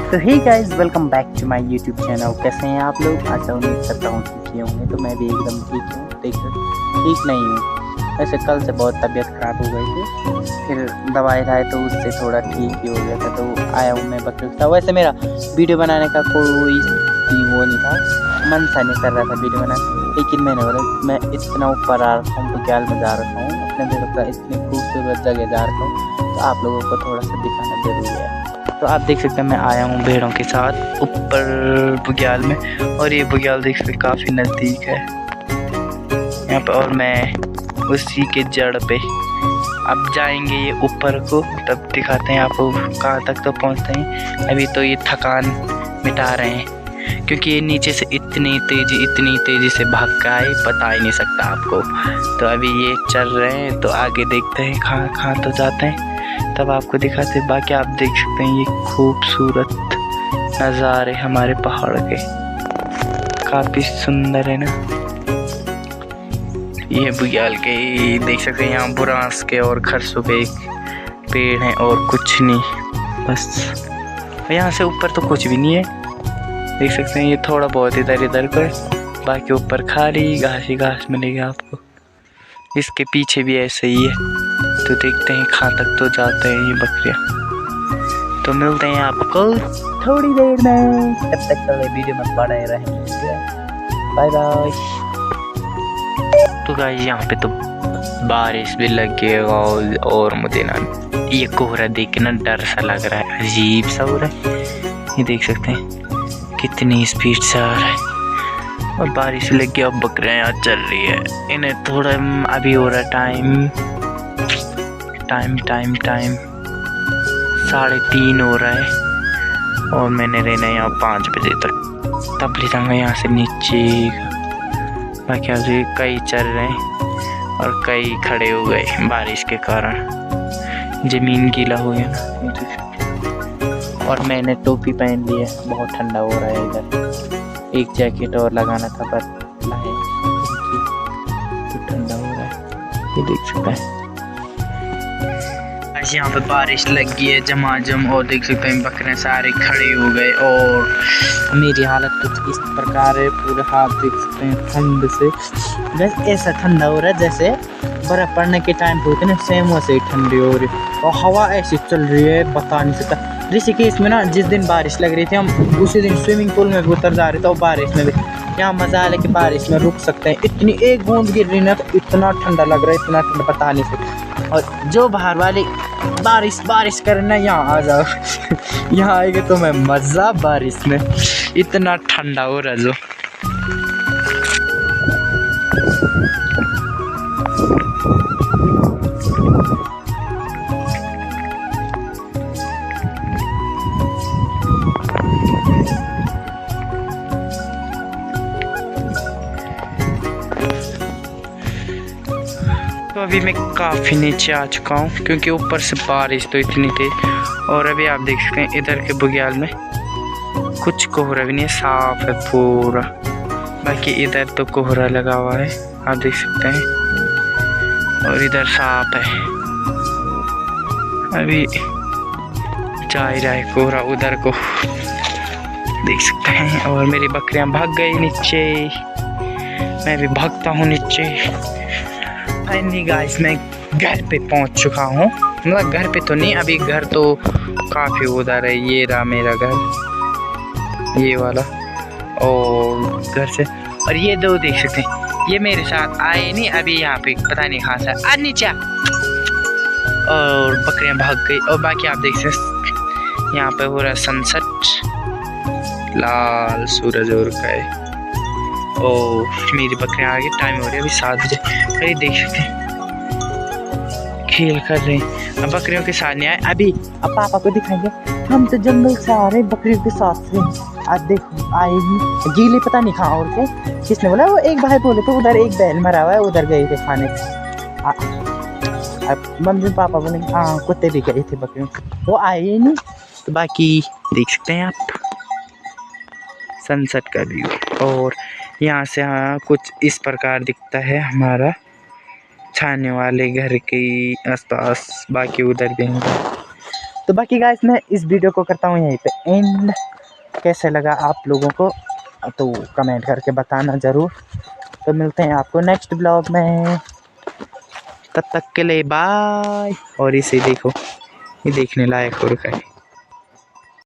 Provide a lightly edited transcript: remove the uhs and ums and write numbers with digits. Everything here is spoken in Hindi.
तो hey guys, welcome back to my YouTube channel. कैसे हैं आप लोग? आशा उम्मीद करता हूँ ठीक होंगे। तो मैं भी एकदम ठीक हूँ। ठीक नहीं हूँ वैसे, कल से बहुत तबीयत ख़राब हो गई थी, फिर दवाई लाए तो उससे थोड़ा ठीक ही हो गया था। तो आया हूँ मैं बकरीद था। वैसे मेरा वीडियो बनाने का कोई वो नहीं था, मन सा नहीं कर रहा था वीडियो बनाने, लेकिन मैंने बोला मैं इतना ऊपर आ रखा हूँ, बग्याल में जा रखा हूँ, अपने देश का इतनी खूबसूरत जगह जा रखा हूँ, तो आप लोगों को थोड़ा सा दिखाना जरूरी है। तो आप देख सकते हैं मैं आया हूँ भेड़ों के साथ ऊपर बुग्याल में, और ये बुग्याल देख सकते काफ़ी नज़दीक है यहाँ पे, और मैं उसी के जड़ पे अब जाएंगे ये ऊपर को, तब दिखाते हैं आपको कहाँ तक तो पहुँचते हैं। अभी तो ये थकान मिटा रहे हैं, क्योंकि ये नीचे से इतनी तेज़ी से भाग के आए, बता ही नहीं सकता आपको। तो अभी ये चल रहे हैं, तो आगे देखते हैं कहाँ तो जाते हैं, तब आपको दिखाते। बाकी आप देख सकते हैं ये खूबसूरत नज़ारे हमारे पहाड़ के, काफ़ी सुंदर है ना। ये बुग्याल के देख सकते हैं, यहाँ बुरांस के और खरसों के पेड़ हैं और कुछ नहीं, बस यहाँ से ऊपर तो कुछ भी नहीं है। देख सकते हैं ये थोड़ा बहुत इधर को है, बाकी ऊपर खाली घास ही घास मिलेगी आपको। इसके पीछे भी ऐसे ही है, तो देखते हैं कहाँ तक तो जाते हैं ये बकरियाँ। तो मिलते हैं आपको थोड़ी देर में, तब तक तो वीडियो में बने रहेंगे। Bye bye. तो गाइस यहाँ पे तो बारिश भी लग गई, और मुझे ना ये कोहरा देख के ना डर सा लग रहा है, अजीब सा हो रहा है। ये देख सकते हैं कितनी स्पीड से आ रहा है, और बारिश लग गई। अब बकरियाँ यहाँ चल रही है, इन्हें थोड़ा अभी हो रहा टाइम 3:30 हो रहा है, और मैंने रहना है यहाँ 5 बजे तक, तब ले जाऊँगा यहाँ से नीचे। बाकी अभी कई चल रहे हैं और कई खड़े हो गए बारिश के कारण, ज़मीन गीला हो गया ना। और मैंने टोपी पहन ली है, बहुत ठंडा हो रहा है इधर। एक जैकेट और लगाना था पर लाए, तो ठंडा हो रहा है, ये देख सकते हैं। यहाँ पे बारिश लग गई है झमाझम, और देख सकते हैं बकरे सारे खड़े हो गए, और मेरी हालत कुछ इस प्रकार है। पूरे हाथ देख सकते हैं ठंड से, बस ऐसा ठंडा हो रहा है जैसे बर्फ़ पड़ने के टाइम पे होते हैं ना, सेम वैसे ही ठंडी हो रही है, और हवा ऐसी चल रही है बता नहीं सकता। ऋषिकेश में ना जिस दिन बारिश लग रही थी, हम उसी दिन स्विमिंग पूल में भी उतर जा रहे थे, और बारिश में भी यहाँ मज़ा है कि बारिश में रुक सकते हैं। इतनी एक बूंद गिर रही ना, तो इतना ठंडा लग रहा है, इतना ठंडा बता नहीं सकता। और जो बाहर वाले बारिश करना यहाँ आ जाओ यहाँ आएंगे तो मैं मज़ा बारिश में, इतना ठंडा हो रहा जो। तो अभी मैं काफ़ी नीचे आ चुका हूँ, क्योंकि ऊपर से बारिश तो इतनी थी। और अभी आप देख सकते हैं इधर के बुग्याल में कुछ कोहरा भी नहीं है, साफ है पूरा। बाकी इधर तो कोहरा लगा हुआ है, आप देख सकते हैं, और इधर साफ है। अभी जा ही रहा है कोहरा उधर को, देख सकते हैं। और मेरी बकरियां भाग गई नीचे, मैं भी भागता हूँ नीचे। फाइनली गाइस मैं घर पे पहुंच चुका हूँ, मतलब घर पे तो नहीं, अभी घर तो काफ़ी उधर है। ये रहा मेरा घर, ये वाला, और घर से, और ये दो देख सकते हैं, ये मेरे साथ आए नहीं, अभी यहाँ पे पता नहीं कहाँ से आ नीचे, और बकरियाँ भाग गई। और बाकी आप देख सकते यहाँ पे हो रहा सनसेट, लाल सूरज और का है। ओ मेरी बकरियाँ आ गई, टाइम हो रही है अभी 7 बजे। अरे देख सकते हैं खेल कर रहे हैं, अब बकरियों के साथ नहीं आए अभी, अब पापा को दिखाएंगे हम तो जंगल से आ रहे हैं बकरियों के साथ से। आज देखो आएगी गीले, पता नहीं कहाँ और के, किसने बोला, वो एक भाई बोले तो उधर एक बैल मरा हुआ है, उधर गए थे खाने। अब मम्मी पापा बोले हाँ कुत्ते भी गए थे बकरियों, वो आए ही नहीं। तो बाकी देख सकते हैं आप सनसेट का व्यू, और यहाँ से हाँ कुछ इस प्रकार दिखता है हमारा छाने वाले घर के आसपास। बाकी उधर भी तो बाकी गाइस मैं इस वीडियो को करता हूँ यहीं पे एंड। कैसे लगा आप लोगों को तो कमेंट करके बताना ज़रूर। तो मिलते हैं आपको नेक्स्ट ब्लॉग में, तब तक के लिए बाय। और इसे देखो, ये देखने लायक हो रखा है।